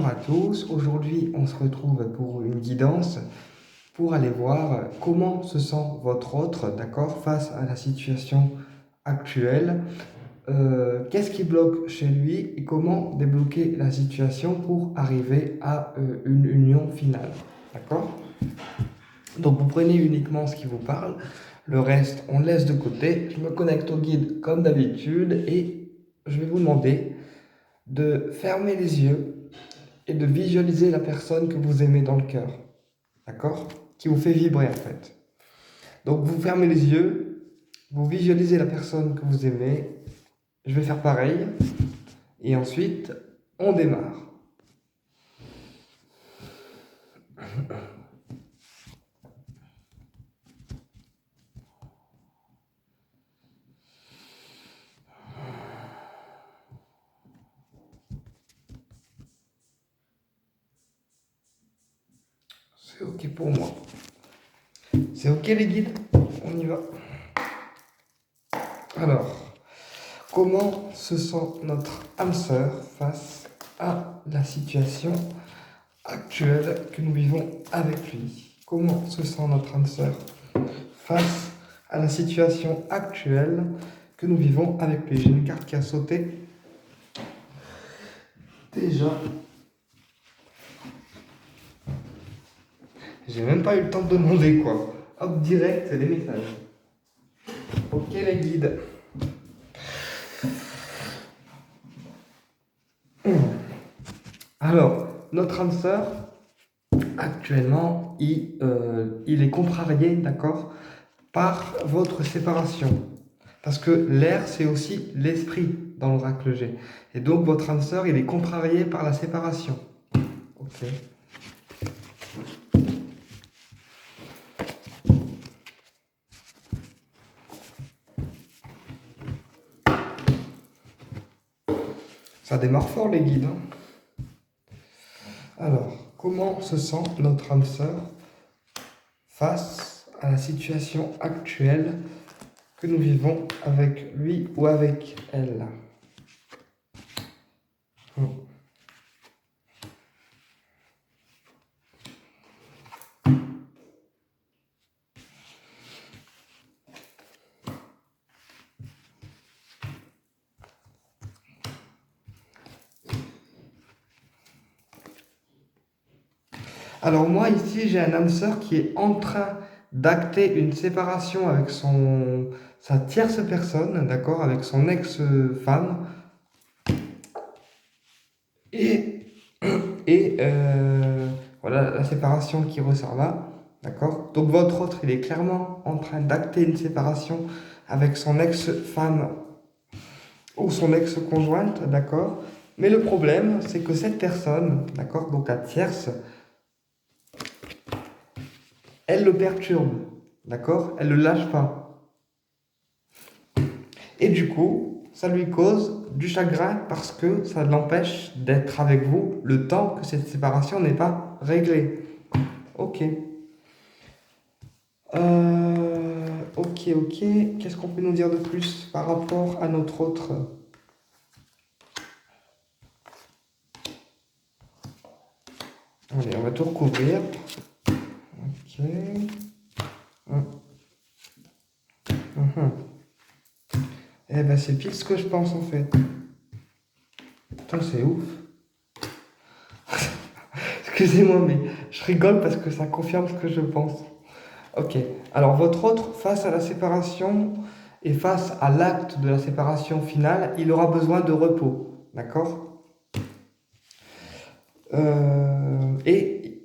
à tous, aujourd'hui on se retrouve pour une guidance pour aller voir comment se sent votre autre, d'accord, face à la situation actuelle, qu'est-ce qui bloque chez lui et comment débloquer la situation pour arriver à une union finale, d'accord? Donc vous prenez uniquement ce qui vous parle, le reste on laisse de côté, je me connecte au guide comme d'habitude et je vais vous demander de fermer les yeux et de visualiser la personne que vous aimez dans le cœur, d'accord? Qui vous fait vibrer en fait. Donc vous fermez les yeux, vous visualisez la personne que vous aimez, je vais faire pareil, et ensuite on démarre. C'est ok pour moi. C'est ok les guides? On y va. Alors, comment se sent notre âme sœur face à la situation actuelle que nous vivons avec lui? Comment se sent notre âme sœur face à la situation actuelle que nous vivons avec lui? J'ai une carte qui a sauté. Déjà, j'ai même pas eu le temps de demander quoi. Hop, direct, les messages. Ok les guides. Alors, notre âme sœur, actuellement, il est contrarié, d'accord, par votre séparation. Parce que l'air, c'est aussi l'esprit dans l'oracle G. Et donc, votre âme sœur, il est contrarié par la séparation. Ok. Ça démarre fort, les guides. Alors, comment se sent notre âme sœur face à la situation actuelle que nous vivons avec lui ou avec elle? Alors moi ici j'ai un âme sœur qui est en train d'acter une séparation avec sa tierce personne, d'accord, avec son ex-femme. Et, voilà la séparation qui ressort là, d'accord. Donc votre autre il est clairement en train d'acter une séparation avec son ex-femme ou son ex-conjointe, d'accord. Mais le problème c'est que cette personne, d'accord, donc la tierce, elle le perturbe, d'accord? Elle ne le lâche pas. Et du coup, ça lui cause du chagrin parce que ça l'empêche d'être avec vous le temps que cette séparation n'est pas réglée. Ok. Ok. Qu'est-ce qu'on peut nous dire de plus par rapport à notre autre? Allez, on va tout recouvrir. Ok. Eh ben, c'est pile ce que je pense en fait. Putain, c'est ouf. Excusez-moi, mais je rigole parce que ça confirme ce que je pense. Ok. Alors, votre autre, face à la séparation et face à l'acte de la séparation finale, il aura besoin de repos. D'accord? Et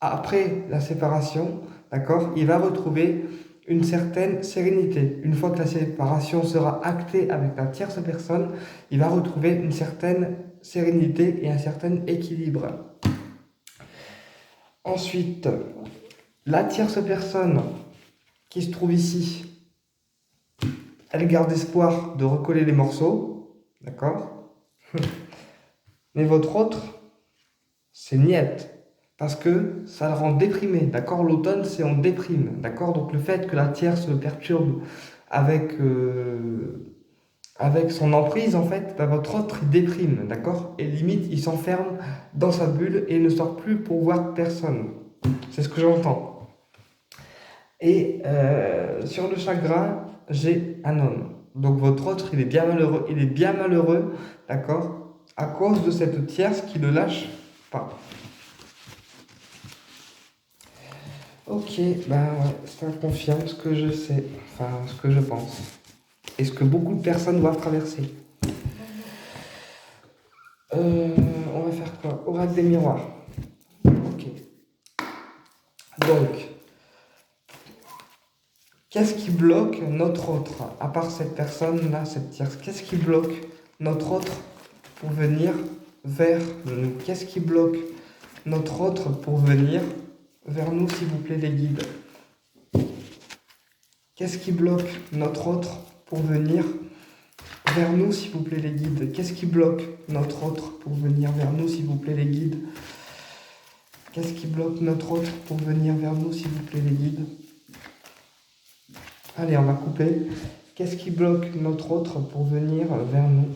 après la séparation, d'accord, il va retrouver une certaine sérénité. Une fois que la séparation sera actée avec la tierce personne, il va retrouver une certaine sérénité et un certain équilibre. Ensuite, la tierce personne qui se trouve ici, elle garde espoir de recoller les morceaux, d'accord? Mais votre autre, c'est niette. Parce que ça le rend déprimé, d'accord? L'automne, c'est en déprime, d'accord? Donc le fait que la tierce le perturbe avec avec son emprise, en fait, bah, votre autre il déprime, d'accord? Et limite, il s'enferme dans sa bulle et ne sort plus pour voir personne. C'est ce que j'entends. Et sur le chagrin, j'ai un homme. Donc votre autre, il est bien malheureux, d'accord? À cause de cette tierce qui ne lâche pas. Ok, ben ouais, ça confirme ce que je sais, enfin ce que je pense. Et ce que beaucoup de personnes doivent traverser. On va faire quoi? Oracle des miroirs. Ok. Donc, qu'est-ce qui bloque notre autre, à part cette personne-là, cette tierce? Qu'est-ce qui bloque notre autre pour venir vers nous? Qu'est-ce qui bloque notre autre pour venir vers nous, s'il vous plaît, les guides? Qu'est-ce qui bloque notre autre pour venir vers nous, s'il vous plaît, les guides? Qu'est-ce qui bloque notre autre pour venir vers nous, s'il vous plaît, les guides? Qu'est-ce qui bloque notre autre pour venir vers nous, s'il vous plaît, les guides? Allez, on va couper. Qu'est-ce qui bloque notre autre pour venir vers nous?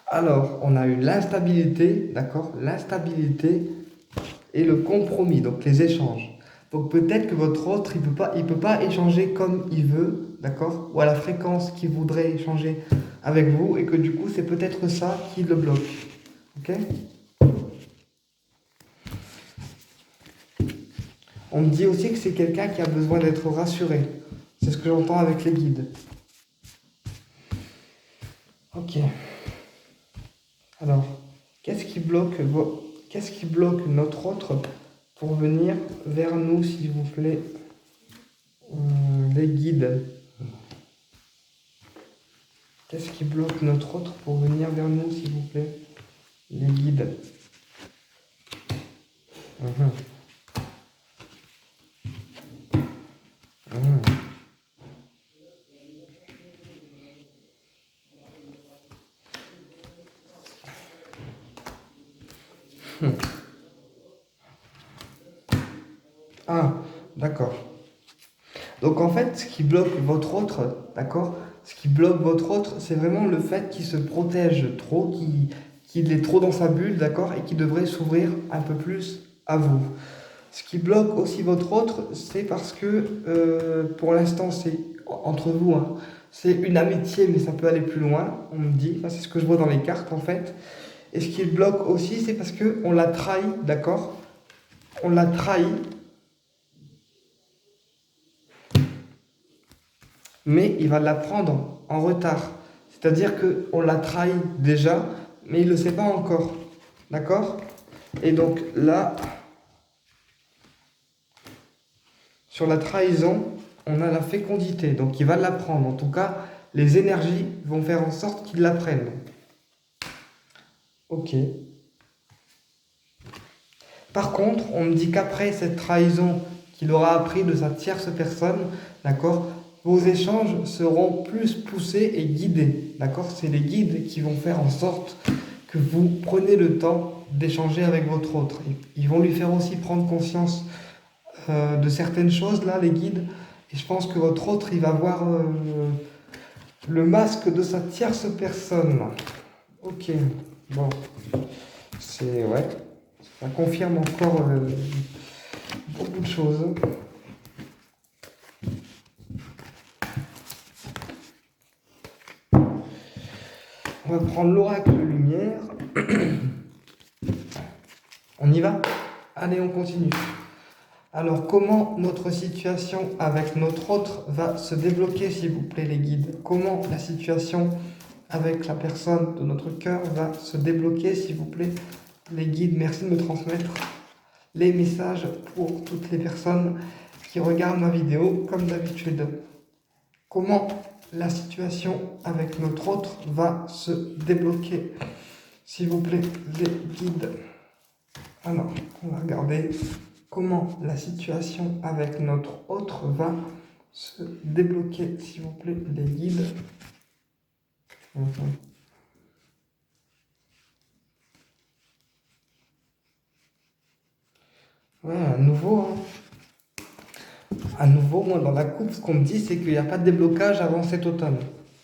Alors, on a eu l'instabilité, d'accord? L'instabilité et le compromis, donc les échanges. Donc peut-être que votre autre, il peut pas échanger comme il veut, d'accord? Ou à la fréquence qu'il voudrait échanger avec vous, et que du coup, c'est peut-être ça qui le bloque. Ok? On me dit aussi que c'est quelqu'un qui a besoin d'être rassuré. C'est ce que j'entends avec les guides. Ok. Alors, qu'est-ce qui bloque notre autre pour venir vers nous, s'il vous plaît, les guides? Qu'est-ce qui bloque notre autre pour venir vers nous, s'il vous plaît, les guides? Mhm. Mhm. Ah, d'accord. Donc en fait, ce qui bloque votre autre, d'accord? Ce qui bloque votre autre, c'est vraiment le fait qu'il se protège trop, qu'il est trop dans sa bulle, d'accord? Et qu'il devrait s'ouvrir un peu plus à vous. Ce qui bloque aussi votre autre, c'est parce que pour l'instant, c'est entre vous, hein, c'est une amitié, mais ça peut aller plus loin, on me dit. Enfin, c'est ce que je vois dans les cartes en fait. Et ce qui le bloque aussi, c'est parce que on l'a trahi, d'accord? On l'a trahi, mais il va l'apprendre en retard. C'est-à-dire qu'on l'a trahi déjà, mais il ne le sait pas encore. D'accord? Et donc là, sur la trahison, on a la fécondité. Donc il va l'apprendre. En tout cas, les énergies vont faire en sorte qu'il l'apprenne. Ok. Par contre, on me dit qu'après cette trahison qu'il aura appris de sa tierce personne, d'accord, vos échanges seront plus poussés et guidés. D'accord? C'est les guides qui vont faire en sorte que vous preniez le temps d'échanger avec votre autre. Ils vont lui faire aussi prendre conscience de certaines choses, là, les guides. Et je pense que votre autre, il va voir le masque de sa tierce personne. Ok, bon, c'est... ouais, ça confirme encore beaucoup de choses. On va prendre l'oracle de lumière. On y va? Allez, on continue. Alors, comment notre situation avec notre autre va se débloquer, s'il vous plaît, les guides? Comment la situation avec la personne de notre cœur va se débloquer, s'il vous plaît, les guides? Merci de me transmettre les messages pour toutes les personnes qui regardent ma vidéo, comme d'habitude. Comment la situation avec notre autre va se débloquer, s'il vous plaît, les guides? Alors, on va regarder comment la situation avec notre autre va se débloquer, s'il vous plaît, les guides. Ouais, à nouveau, hein. à nouveau, moi, dans la coupe, ce qu'on me dit, c'est qu'il n'y a pas de déblocage avant cet automne.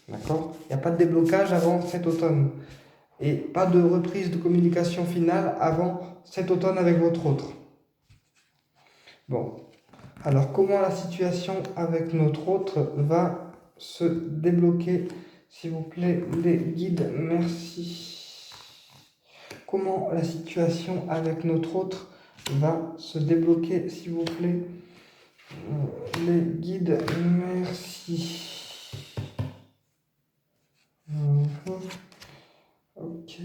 D'accord? Il n'y a pas de déblocage avant cet automne. Et pas de reprise de communication finale avant cet automne avec votre autre. Bon. Alors, comment la situation avec notre autre va se débloquer? S'il vous plaît, les guides, merci. Comment la situation avec notre autre va se débloquer, s'il vous plaît? Les guides, merci. Ok.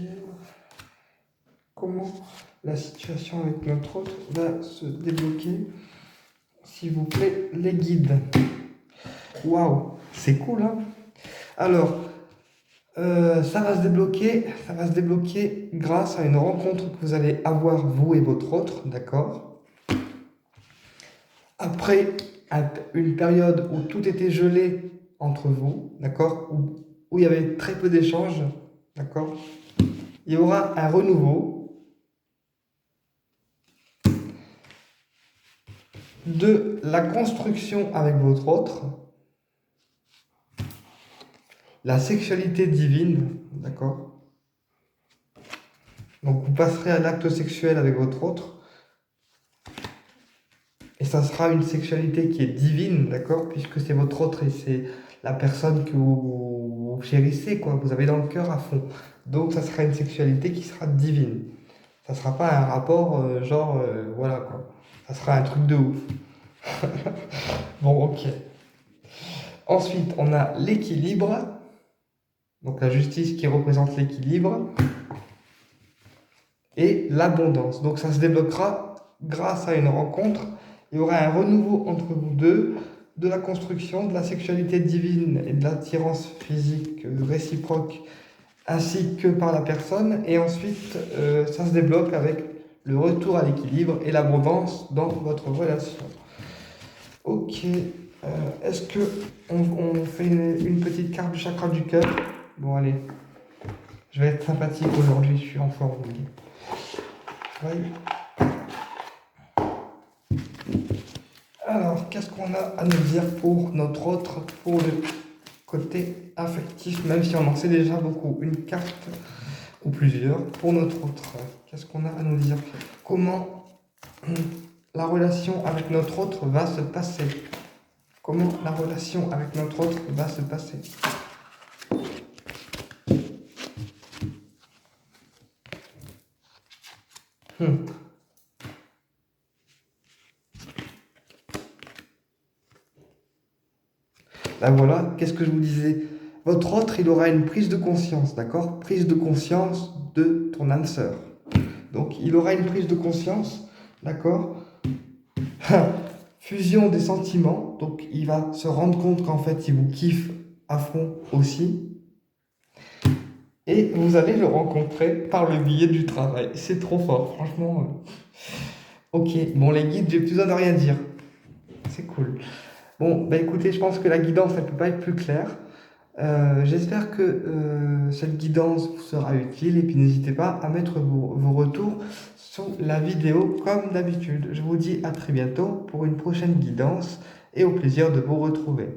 Comment la situation avec notre autre va se débloquer, s'il vous plaît, les guides? Waouh, c'est cool, hein? Alors, ça va se débloquer grâce à une rencontre que vous allez avoir, vous et votre autre, d'accord? Après une période où tout était gelé entre vous, d'accord? Où il y avait très peu d'échanges, d'accord? Il y aura un renouveau de la construction avec votre autre, la sexualité divine, d'accord? Donc vous passerez à l'acte sexuel avec votre autre, et ça sera une sexualité qui est divine, d'accord? Puisque c'est votre autre et c'est la personne que vous chérissez, quoi. Vous avez dans le cœur à fond. Donc ça sera une sexualité qui sera divine. Ça sera pas un rapport voilà quoi. Ça sera un truc de ouf. Bon, ok. Ensuite, on a l'équilibre. Donc la justice qui représente l'équilibre. Et l'abondance. Donc ça se débloquera grâce à une rencontre. Il y aura un renouveau entre vous deux, de la construction, de la sexualité divine et de l'attirance physique réciproque, ainsi que par la personne. Et ensuite, ça se débloque avec le retour à l'équilibre et l'abondance dans votre relation. Ok. Est-ce que on fait une petite carte du chakra du cœur? Bon, allez. Je vais être sympathique aujourd'hui, je suis en forme. Oui. Alors, qu'est-ce qu'on a à nous dire pour notre autre, pour le côté affectif, même si on en sait déjà beaucoup? Une carte ou plusieurs pour notre autre. Qu'est-ce qu'on a à nous dire? Comment la relation avec notre autre va se passer? Comment la relation avec notre autre va se passer? Là voilà, qu'est-ce que je vous disais? Votre autre, il aura une prise de conscience, d'accord? Prise de conscience de ton âme sœur. Donc, il aura une prise de conscience, d'accord? Fusion des sentiments, donc il va se rendre compte qu'en fait, il vous kiffe à fond aussi. Et vous allez le rencontrer par le biais du travail. C'est trop fort, franchement. Ok, bon, les guides, j'ai plus besoin de rien dire. C'est cool. Bon, bah écoutez, je pense que la guidance, elle ne peut pas être plus claire. J'espère que cette guidance vous sera utile et puis n'hésitez pas à mettre vos retours sous la vidéo comme d'habitude. Je vous dis à très bientôt pour une prochaine guidance et au plaisir de vous retrouver.